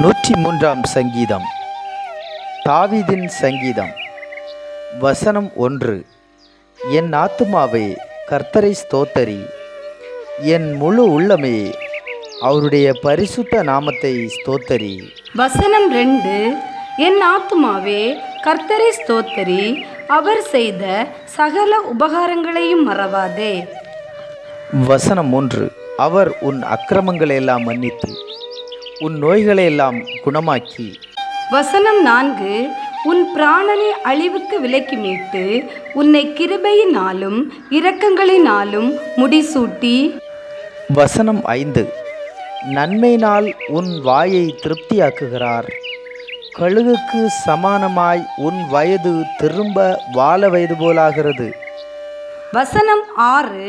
103 சங்கீதம். தாவீதின் சங்கீதம். வசனம் 1. என் ஆத்துமாவே கர்த்தரை ஸ்தோத்தரி, என் முழு உள்ளமே அவருடைய பரிசுத்த நாமத்தை ஸ்தோத்தரி. வசனம் 2. என் ஆத்துமாவே கர்த்தரை ஸ்தோத்தரி, அவர் செய்த சகல உபகாரங்களையும் மறவாதே. வசனம் 3. அவர் உன் அக்கிரமங்களையெல்லாம் மன்னித்து உன் நோய்களையெல்லாம் குணமாக்கி. வசனம் 4. உன் பிராணனை அழிவுக்கு விலக்கி மீட்டு உன்னை கிருபையினாலும் இரக்கங்களினாலும் முடிசூட்டி. வசனம் 5. நன்மையினால் உன் வாயை திருப்தியாக்குகிறார், கழுகுக்கு சமானமாய் உன் வயது திரும்ப வாழ வயது போலாகிறது. வசனம் 6.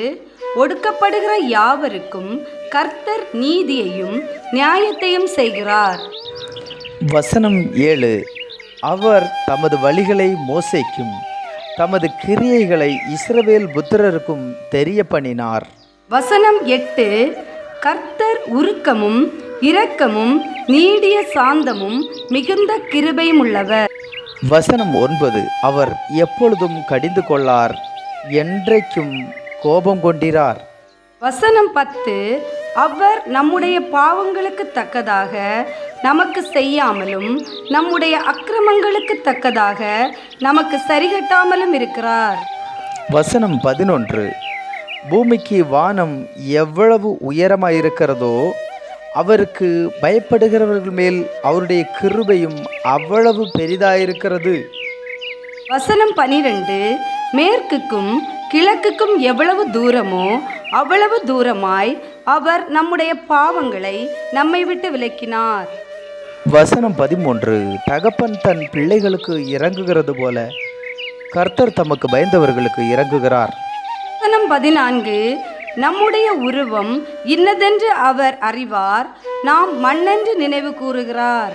ஒடுக்கப்படுகிற யாவருக்கும் கர்த்தர் நீதியையும் நியாயத்தையும் செய்கிறார். வசனம் 7. அவர் தமது வழிகளை மோசேக்கும் தமது கிரியைகளை இஸ்ரவேல் புத்திரருக்கும் தெரிய பண்ணினார். வசனம் 8. கர்த்தர் உருக்கமும் இரக்கமும் நீடிய சாந்தமும் மிகுந்த கிருபையும் உள்ளவர். வசனம் 9. அவர் எப்பொழுதும் கடிந்து கொள்ளார், என்றைக்கும் கோபம் கொண்டிரார். வசனம் 10. அவர் நம்முடைய பாவங்களுக்கு தக்கதாக நமக்கு செய்யாமலும் நம்முடைய அக்கிரமங்களுக்கு தக்கதாக நமக்கு சரிகட்டாமலும் இருக்கிறார். வசனம் 11. பூமிக்கு வானம் எவ்வளவு உயரமாயிருக்கிறதோ அவருக்கு பயப்படுகிறவர்கள் மேல் அவருடைய கிருபையும் அவ்வளவு பெரிதாயிருக்கிறது. வசனம் 12. மேற்குக்கும் கிழக்குக்கும் எவ்வளவு தூரமோ அவ்வளவு தூரமாய் அவர் நம்முடைய பாவங்களை நம்மை விட்டு விலக்கினார். வசனம் 13. தகப்பன் தன் பிள்ளைகளுக்கு இறங்குகிறது போல கர்த்தர் தமக்கு பயந்தவர்களுக்கு இறங்குகிறார். வசனம் 14. நம்முடைய உருவம் இன்னதென்று அவர் அறிவார், நாம் மண்ணென்று நினைவு கூறுகிறார்.